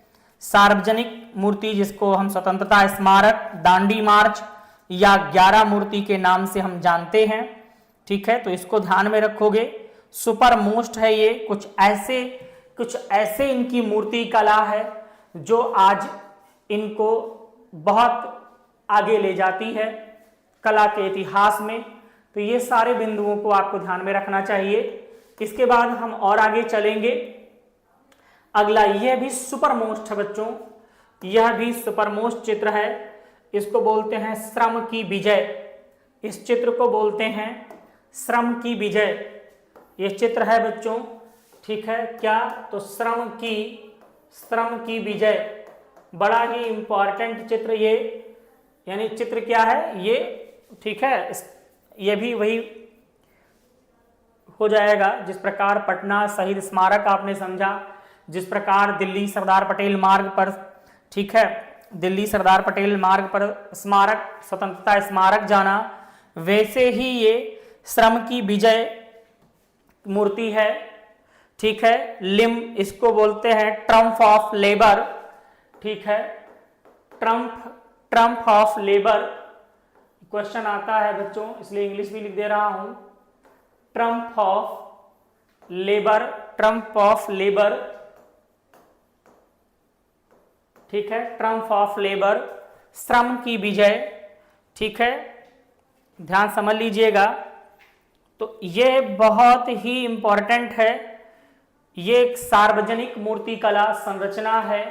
सार्वजनिक मूर्ति जिसको हम स्वतंत्रता स्मारक, दांडी मार्च या 11 मूर्ति के नाम से हम जानते हैं, ठीक है। तो इसको ध्यान में रखोगे। सुपर मोस्ट है ये, कुछ ऐसे इनकी मूर्ति कला है जो आज इनको बहुत आगे ले जाती है कला के इतिहास में। तो ये सारे बिंदुओं को आपको ध्यान में रखना चाहिए। इसके बाद हम और आगे चलेंगे। अगला यह भी सुपर मोस्ट है बच्चों, यह भी सुपर मोस्ट चित्र है। इसको बोलते हैं श्रम की विजय, इस चित्र को बोलते हैं श्रम की विजय। ये चित्र है बच्चों, ठीक है, क्या, तो श्रम की विजय, बड़ा ही इंपॉर्टेंट चित्र ये, यानी चित्र क्या है ये, ठीक है। ये भी वही हो जाएगा जिस प्रकार पटना शहीद स्मारक आपने समझा, जिस प्रकार दिल्ली सरदार पटेल मार्ग पर, ठीक है, दिल्ली सरदार पटेल मार्ग पर स्मारक, स्वतंत्रता स्मारक जाना, वैसे ही ये श्रम की विजय मूर्ति है। ठीक है, लिम्ब इसको बोलते हैं ट्रम्प ऑफ लेबर। ठीक है, ट्रम्प ऑफ लेबर क्वेश्चन आता है बच्चों, इसलिए इंग्लिश भी लिख दे रहा हूं। Trump of labour, Trump of labour. ठीक है, ट्रम्प ऑफ लेबर, श्रम की विजय। ठीक है, ध्यान समझ लीजिएगा। तो ये बहुत ही इंपॉर्टेंट है। ये एक सार्वजनिक मूर्तिकला संरचना है।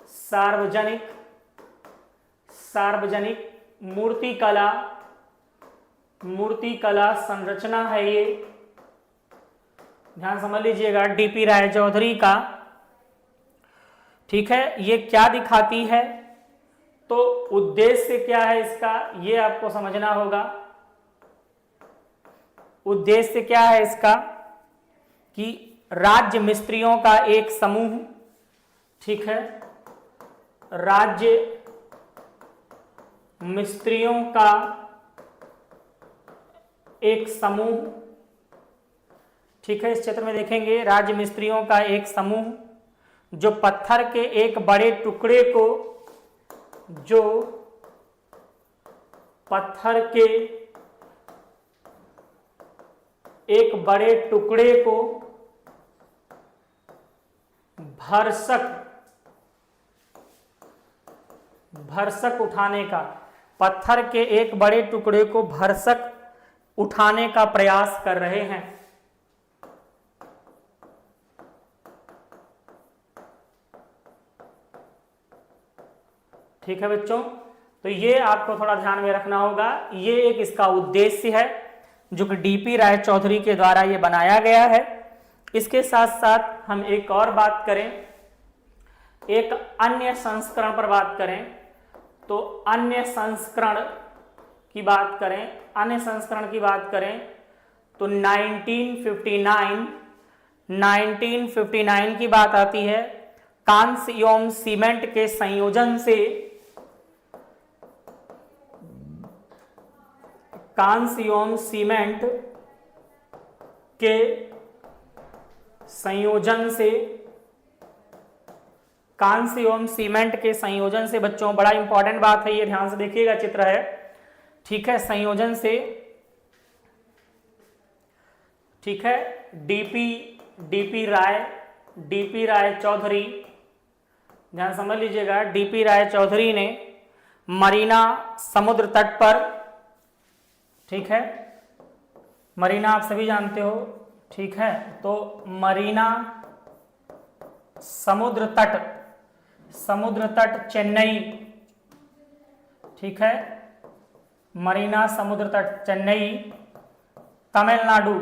सार्वजनिक मूर्तिकला संरचना है ये। ध्यान समझ लीजिएगा, डीपी राय चौधरी का। ठीक है, ये क्या दिखाती है, तो उद्देश्य क्या है इसका, ये आपको समझना होगा। उद्देश्य क्या है इसका कि राज्य मिस्त्रियों का एक समूह। ठीक है, राज्य मिस्त्रियों का एक समूह। ठीक है, इस चित्र में देखेंगे राज्य मिस्त्रियों का एक समूह जो पत्थर के एक बड़े टुकड़े को, जो पत्थर के एक बड़े टुकड़े को भरसक उठाने का, पत्थर के एक बड़े टुकड़े को भरसक उठाने का प्रयास कर रहे हैं। ठीक है बच्चों, तो ये आपको थोड़ा ध्यान में रखना होगा। ये एक इसका उद्देश्य है जो कि डीपी राय चौधरी के द्वारा ये बनाया गया है। इसके साथ साथ हम एक और बात करें, एक अन्य संस्करण पर बात करें, तो अन्य संस्करण की बात करें तो 1959 की बात आती है। कांस्य एवं सीमेंट के संयोजन से बच्चों, बड़ा इंपॉर्टेंट बात है ये, ध्यान से देखिएगा, चित्र है। ठीक है, संयोजन से। ठीक है, डीपी राय चौधरी, ध्यान समझ लीजिएगा, डीपी राय चौधरी ने मरीना समुद्र तट पर, ठीक है, मरीना आप सभी जानते हो। ठीक है, तो मरीना समुद्र तट चेन्नई। ठीक है, मरीना समुद्र तट चेन्नई, तमिलनाडु।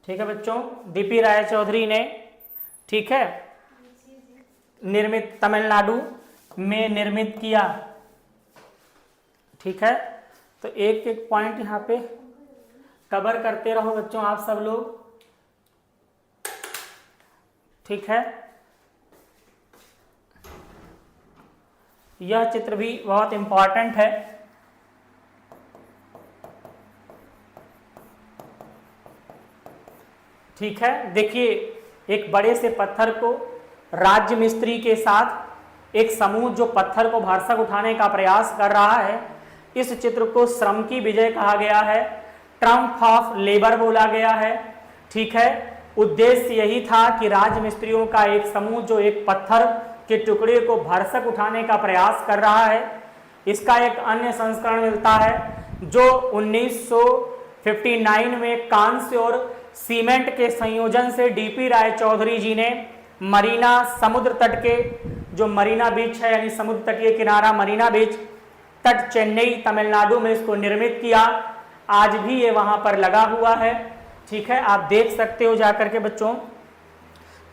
ठीक है बच्चों, डीपी राय चौधरी ने, ठीक है, तमिलनाडु में निर्मित किया। ठीक है, तो एक एक पॉइंट यहाँ पे कवर करते रहो बच्चों आप सब लोग। ठीक है, यह चित्र भी बहुत इंपॉर्टेंट है। ठीक है, देखिए, एक बड़े से पत्थर को राज्य मिस्त्री के साथ एक समूह जो पत्थर को भरसक उठाने का प्रयास कर रहा है। इस चित्र को श्रम की विजय कहा गया है, ट्रम्प ऑफ लेबर बोला गया है। ठीक है, उद्देश्य यही था कि राज्य मिस्त्रियों का एक समूह जो एक पत्थर के टुकड़े को भरसक उठाने का प्रयास कर रहा है। इसका एक अन्य संस्करण मिलता है जो 1959 में कांस्य और सीमेंट के संयोजन से डीपी राय चौधरी जी ने मरीना समुद्र तट के, जो मरीना बीच है यानी समुद्र तटीय किनारा मरीना बीच, तट चेन्नई तमिलनाडु में इसको निर्मित किया। आज भी ये वहां पर लगा हुआ है। ठीक है, आप देख सकते हो जाकर के बच्चों।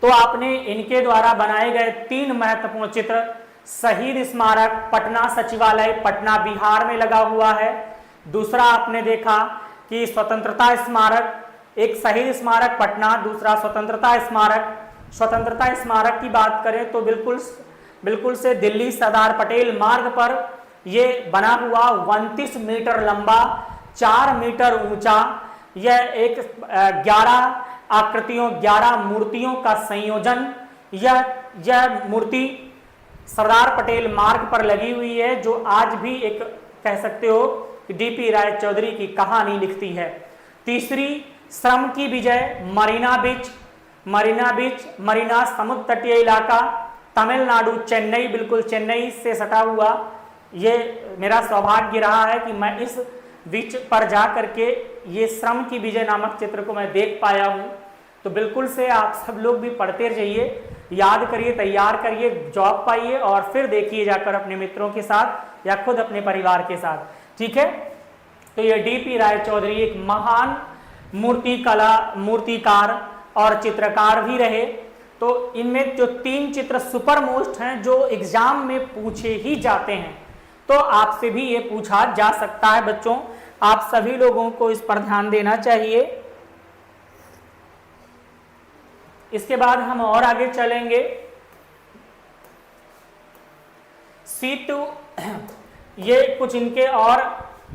तो आपने इनके द्वारा बनाए गए 3 महत्वपूर्ण चित्र, शहीद स्मारक पटना सचिवालय पटना बिहार में लगा हुआ है। दूसरा आपने देखा कि स्वतंत्रता स्मारक, एक शहीद स्मारक पटना, दूसरा स्वतंत्रता स्मारक। स्वतंत्रता स्मारक की बात करें तो बिल्कुल से दिल्ली सरदार पटेल मार्ग पर ये बना हुआ 29 मीटर लंबा, 4 मीटर ऊंचा, यह एक 11 आकृतियों 11 मूर्तियों का संयोजन, यह मूर्ति सरदार पटेल मार्ग पर लगी हुई है, जो आज भी एक कह सकते हो कि डीपी राय चौधरी की कहानी लिखती है। तीसरी, श्रम की विजय, मरीना बीच, मरीना समुद्र तटीय इलाका, तमिलनाडु, चेन्नई, बिल्कुल चेन्नई से सटा हुआ। ये मेरा सौभाग्य रहा है कि मैं इस बीच पर जा करके ये श्रम की विजय नामक चित्र को मैं देख पाया हूँ। तो बिल्कुल से आप सब लोग भी पढ़ते रहिए, याद करिए, तैयार करिए, जॉब पाइए और फिर देखिए जाकर अपने मित्रों के साथ या खुद अपने परिवार के साथ, ठीक है। तो ये डीपी राय चौधरी एक महान मूर्तिकार और चित्रकार भी रहे। तो इनमें जो 3 चित्र सुपर मोस्ट हैं जो एग्जाम में पूछे ही जाते हैं, तो आपसे भी ये पूछा जा सकता है बच्चों, आप सभी लोगों को इस पर ध्यान देना चाहिए। इसके बाद हम और आगे चलेंगे। सीतु, ये कुछ इनके और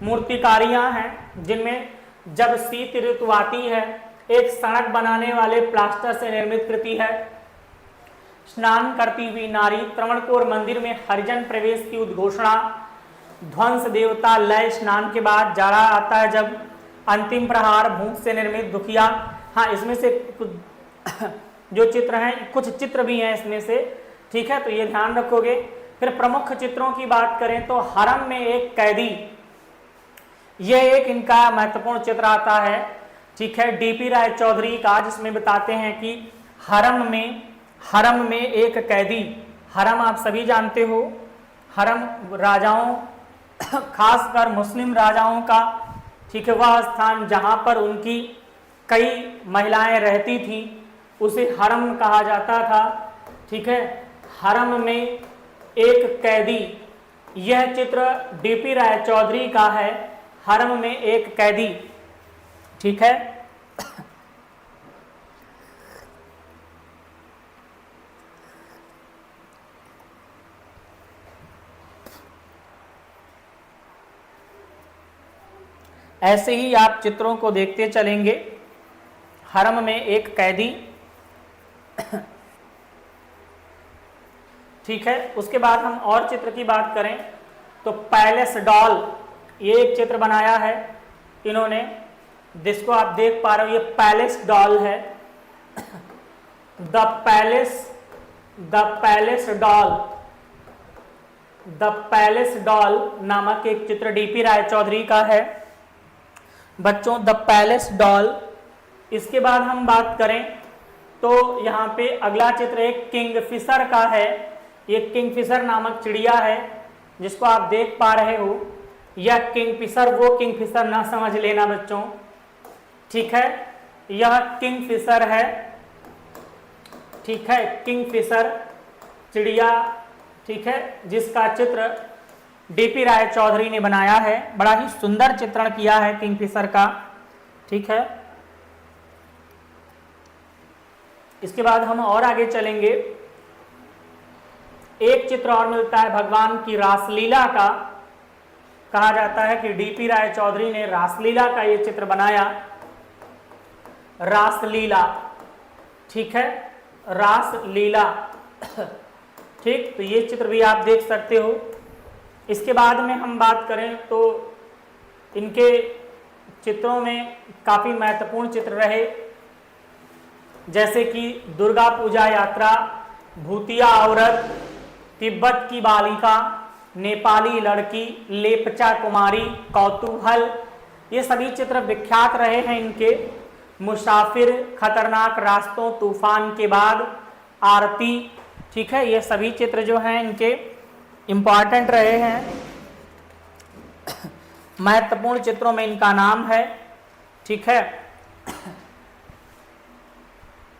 मूर्तिकारियां हैं जिनमें जब शीत ऋतु आती है, एक सड़क बनाने वाले प्लास्टर से निर्मित कृति है। स्नान करती हुई नारी, त्रवणकोर मंदिर में हरिजन प्रवेश की उद्घोषणा, ध्वंस देवता लय, स्नान के बाद जाड़ा आता है जब, अंतिम प्रहार, भूख से निर्मित दुखिया। हाँ, इसमें से जो चित्र हैं, कुछ चित्र भी हैं इसमें से, ठीक है, तो ये ध्यान रखोगे। फिर प्रमुख चित्रों की बात करें तो हरम में एक कैदी, ये एक इनका महत्वपूर्ण चित्र आता है, ठीक है, डीपी राय चौधरी का, जिसमें बताते हैं कि हरम में एक कैदी, हरम आप सभी जानते हो, हरम राजाओं, खासकर मुस्लिम राजाओं का, ठीक है, वह स्थान जहां पर उनकी कई महिलाएं रहती थी उसे हरम कहा जाता था, ठीक है। हरम में एक कैदी, यह चित्र डीपी राय चौधरी का है, हरम में एक कैदी, ठीक है। ऐसे ही आप चित्रों को देखते चलेंगे। हरम में एक कैदी, ठीक है। उसके बाद हम और चित्र की बात करें तो पैलेस डॉल, ये एक चित्र बनाया है इन्होंने, जिसको आप देख पा रहे हो, ये पैलेस डॉल है। द पैलेस डॉल नामक एक चित्र डीपी राय चौधरी का है बच्चों, द पैलेस डॉल। इसके बाद हम बात करें तो यहाँ पे अगला चित्र एक किंगफिशर का है। ये किंगफिशर नामक चिड़िया है जिसको आप देख पा रहे हो। यह किंगफिशर, वो किंगफिशर ना समझ लेना बच्चों, ठीक है, यह किंगफिशर है, ठीक है, किंगफिशर चिड़िया, ठीक है, जिसका चित्र डीपी राय चौधरी ने बनाया है। बड़ा ही सुंदर चित्रण किया है किंगफिशर का, ठीक है। इसके बाद हम और आगे चलेंगे। एक चित्र और मिलता है भगवान की रासलीला का। कहा जाता है कि डीपी राय चौधरी ने रासलीला का ये चित्र बनाया, रासलीला, ठीक है, रासलीला, ठीक। तो ये चित्र भी आप देख सकते हो। इसके बाद में हम बात करें तो इनके चित्रों में काफी महत्वपूर्ण चित्र रहे, जैसे कि दुर्गा पूजा यात्रा, भूतिया औरत, तिब्बत की बालिका, नेपाली लड़की, लेपचा कुमारी, कौतूहल, ये सभी चित्र विख्यात रहे हैं इनके। मुसाफिर, खतरनाक रास्तों, तूफान के बाद, आरती, ठीक है, ये सभी चित्र जो हैं इनके इम्पॉर्टेंट रहे हैं, महत्वपूर्ण चित्रों में इनका नाम है, ठीक है।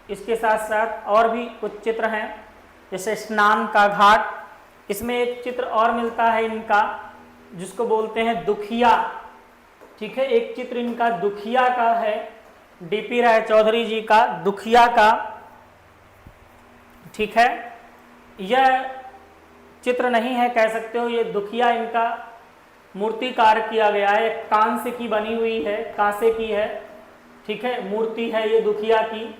इसके साथ साथ और भी कुछ चित्र हैं, जैसे स्नान का घाट। इसमें एक चित्र और मिलता है इनका जिसको बोलते हैं दुखिया, ठीक है, एक चित्र इनका दुखिया का है, डीपी राय चौधरी जी का दुखिया का, ठीक है। यह चित्र नहीं है कह सकते हो, ये दुखिया इनका मूर्तिकार किया गया है, कांसे की बनी हुई है, कांसे की है, ठीक है, मूर्ति है ये दुखिया की,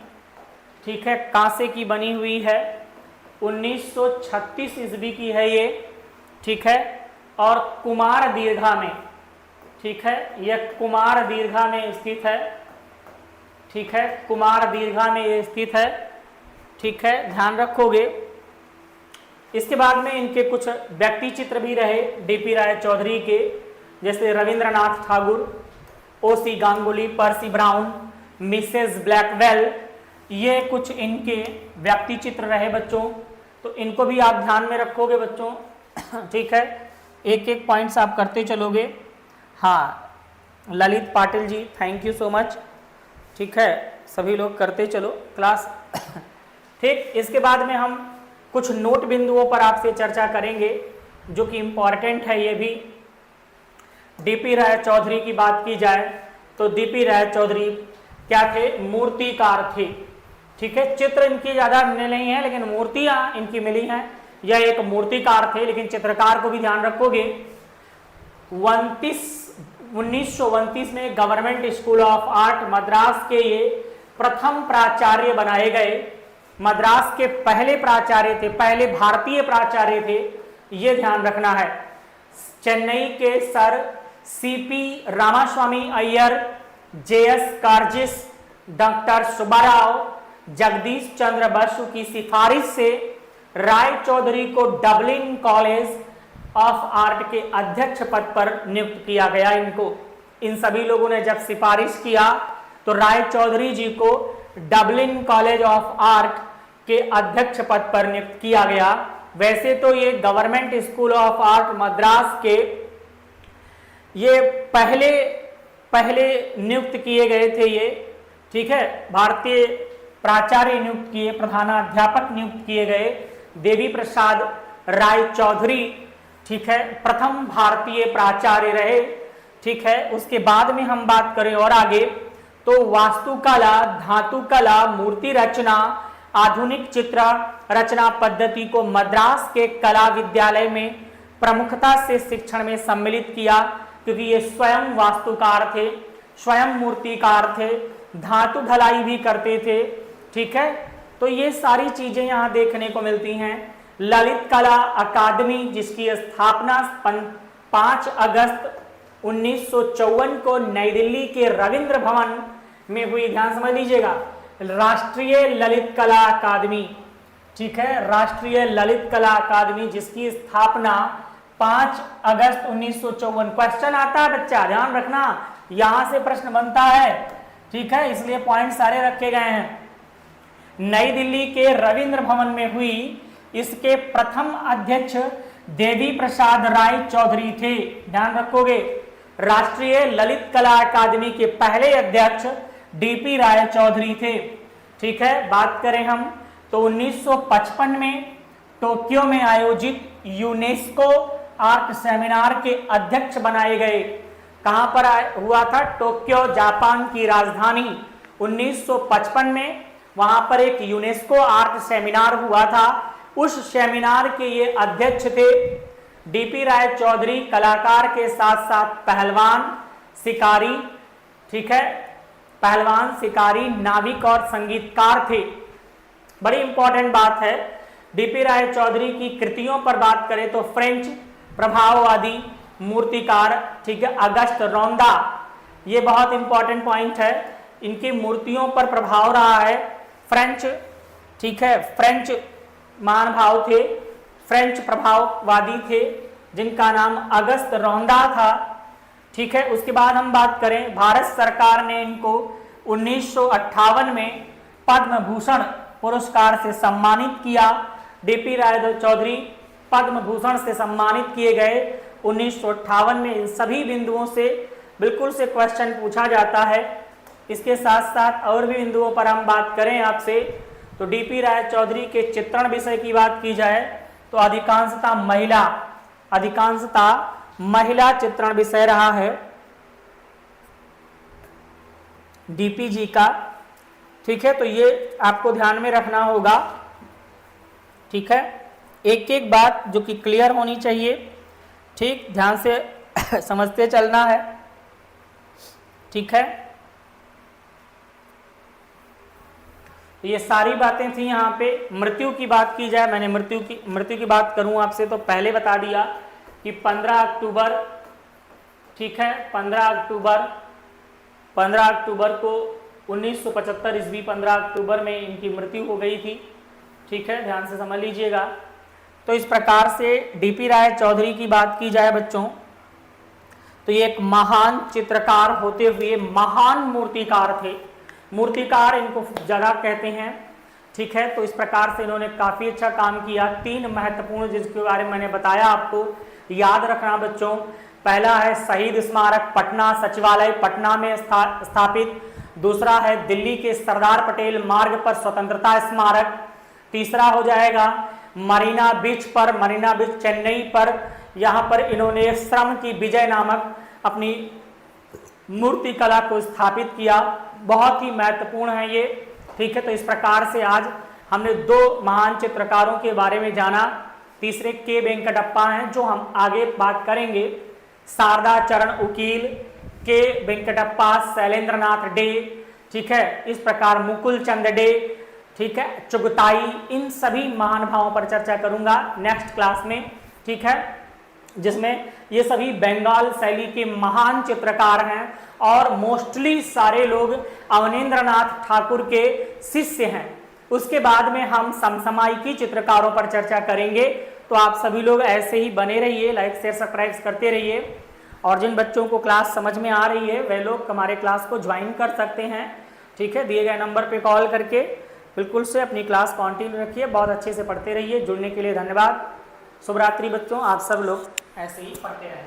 ठीक है, कांसे की बनी हुई है, 1936 ईस्वी की है ये, ठीक है, और कुमार दीर्घा में, ठीक है, यह कुमार दीर्घा में स्थित है, ठीक है, कुमार दीर्घा में ये स्थित है, ठीक है, ध्यान रखोगे। इसके बाद में इनके कुछ व्यक्ति चित्र भी रहे डीपी राय चौधरी के, जैसे Rabindranath Thakur, OC Ganguly, Percy Brown, Mrs Blackwell, ये कुछ इनके व्यक्ति चित्र रहे बच्चों, तो इनको भी आप ध्यान में रखोगे बच्चों, ठीक है, एक एक पॉइंट्स आप करते चलोगे। हाँ, Lalit Patil ji, thank you so much, ठीक है, सभी लोग करते चलो क्लास, ठीक। इसके बाद में हम कुछ नोट बिंदुओं पर आपसे चर्चा करेंगे जो कि इंपॉर्टेंट है। ये भी डीपी राय चौधरी की बात की जाए तो डीपी राय चौधरी क्या थे, मूर्तिकार थे, ठीक है, चित्र इनकी ज्यादा नहीं है लेकिन मूर्तियां इनकी मिली हैं, यह एक मूर्तिकार थे, लेकिन चित्रकार को भी ध्यान रखोगे। 1929 में government school of art Madras के ये प्रथम प्राचार्य बनाए गए, मद्रास के पहले प्राचार्य थे, पहले भारतीय प्राचार्य थे, ये ध्यान रखना है। चेन्नई के sir CP Ramaswami Iyer, JS कार्जिस, डॉक्टर सुब्बाराव, जगदीश चंद्र बसु की सिफारिश से राय चौधरी को डबलिन कॉलेज ऑफ आर्ट के अध्यक्ष पद पर नियुक्त किया गया। इनको, इन सभी लोगों ने जब सिफारिश किया तो राय चौधरी जी को डबलिन कॉलेज ऑफ आर्ट के अध्यक्ष पद पर नियुक्त किया गया। वैसे तो ये government school of art Madras के ये पहले नियुक्त किए गए थे ये, ठीक है, भारतीय प्राचार्य नियुक्त किए, प्रधानाध्यापक नियुक्त किए गए देवी प्रसाद राय चौधरी, ठीक है, प्रथम भारतीय प्राचार्य रहे, ठीक है। उसके बाद में हम बात करें और आगे तो वास्तुकला, धातुकला, मूर्ति रचना, आधुनिक चित्र रचना पद्धति को मद्रास के कला विद्यालय में प्रमुखता से शिक्षण में सम्मिलित किया, क्योंकि ये स्वयं वास्तुकार थे, स्वयं मूर्तिकार थे, धातु ढलाई भी करते थे, ठीक है। तो ये सारी चीजें यहाँ देखने को मिलती हैं। ललित कला अकादमी जिसकी स्थापना 5 अगस्त 1954 को नई दिल्ली के रविंद्र भवन में हुई, ध्यान समझ लीजिएगा, राष्ट्रीय ललित कला अकादमी, ठीक है, राष्ट्रीय ललित कला अकादमी जिसकी स्थापना 5 अगस्त 1954। क्वेश्चन आता है बच्चा, ध्यान रखना, यहां से प्रश्न बनता है, ठीक है, इसलिए पॉइंट सारे रखे गए हैं। नई दिल्ली के रविंद्र भवन में हुई, इसके प्रथम अध्यक्ष देवी प्रसाद राय चौधरी थे, ध्यान रखोगे। राष्ट्रीय ललित कला अकादमी के पहले अध्यक्ष डीपी राय चौधरी थे, ठीक है। बात करें हम तो 1955 में टोक्यो में आयोजित यूनेस्को आर्ट सेमिनार के अध्यक्ष बनाए गए। कहां पर हुआ था? टोक्यो, जापान की राजधानी। 1955 में वहां पर एक यूनेस्को आर्ट सेमिनार हुआ था, उस सेमिनार के ये अध्यक्ष थे। डीपी राय चौधरी कलाकार के साथ साथ पहलवान, शिकारी, ठीक है, पहलवान, शिकारी, नाविक और संगीतकार थे। बड़ी इंपॉर्टेंट बात है। डीपी राय चौधरी की कृतियों पर बात करें तो फ्रेंच प्रभाववादी मूर्तिकार, ठीक है, अगस्त रौंदा, ये बहुत इंपॉर्टेंट पॉइंट है, इनकी मूर्तियों पर प्रभाव रहा है। फ्रेंच, ठीक है, फ्रेंच महानुभाव थे, फ्रेंच प्रभाववादी थे जिनका नाम अगस्त रौंदा था, ठीक है। उसके बाद हम बात करें, भारत सरकार ने इनको 1958 में पद्म भूषण पुरस्कार से सम्मानित किया। डीपी राय चौधरी पद्म भूषण से सम्मानित किए गए 1958 में। इन सभी बिंदुओं से बिल्कुल से क्वेश्चन पूछा जाता है। इसके साथ साथ और भी बिंदुओं पर हम बात करें आपसे तो डीपी राय चौधरी के चित्रण विषय की बात की जाए तो अधिकांशतः महिला चित्रण विषय रहा है डीपी जी का, ठीक है। तो ये आपको ध्यान में रखना होगा, ठीक है। एक एक बात जो कि क्लियर होनी चाहिए, ठीक, ध्यान से समझते चलना है, ठीक है। तो ये सारी बातें थी। यहाँ पे मृत्यु की बात की जाए, मैंने मृत्यु की बात करूं आपसे तो पहले बता दिया कि 15 अक्टूबर, ठीक है, 15 अक्टूबर को 1975 ईस्वी 15 अक्टूबर में इनकी मृत्यु हो गई थी, ठीक है, ध्यान से समझ लीजिएगा। तो इस प्रकार से डीपी राय चौधरी की बात की जाए बच्चों, तो ये एक महान चित्रकार होते हुए महान मूर्तिकार थे। मूर्तिकार इनको जगह कहते हैं, ठीक है। तो इस प्रकार से इन्होंने काफी अच्छा काम किया। 3 महत्वपूर्ण जिसके बारे में मैंने बताया आपको, याद रखना बच्चों। पहला है शहीद स्मारक पटना सचिवालय पटना में स्थापित। दूसरा है दिल्ली के सरदार पटेल मार्ग पर स्वतंत्रता स्मारक। तीसरा हो जाएगा मरीना बीच पर, मरीना बीच चेन्नई पर, यहाँ पर इन्होंने श्रम की विजय नामक अपनी मूर्ति कला को स्थापित किया। बहुत ही महत्वपूर्ण है ये, ठीक है। तो इस प्रकार से आज हमने 2 महान चित्रकारों के बारे में जाना। तीसरे के वेंकटप्पा हैं, जो हम आगे बात करेंगे। शारदा चरण उकील, के वेंकटप्पा, शैलेंद्रनाथ डे, ठीक है, इस प्रकार मुकुल चंद डे, ठीक है, चुगताई, इन सभी महानुभावों पर चर्चा करूंगा नेक्स्ट क्लास में, ठीक है, जिसमें ये सभी बंगाल शैली के महान चित्रकार हैं और मोस्टली सारे लोग अवनींद्रनाथ ठाकुर के शिष्य हैं। उसके बाद में हम समसामयिकी चित्रकारों पर चर्चा करेंगे। तो आप सभी लोग ऐसे ही बने रहिए, लाइक शेयर सब्सक्राइब करते रहिए। और जिन बच्चों को क्लास समझ में आ रही है वे लोग हमारे क्लास को ज्वाइन कर सकते हैं, ठीक है, दिए गए नंबर पे कॉल करके बिल्कुल से अपनी क्लास कंटिन्यू रखिए। बहुत अच्छे से पढ़ते रहिए। जुड़ने के लिए धन्यवाद। शुभ रात्रि बच्चों, आप सब लोग ऐसे ही पढ़ते रहें।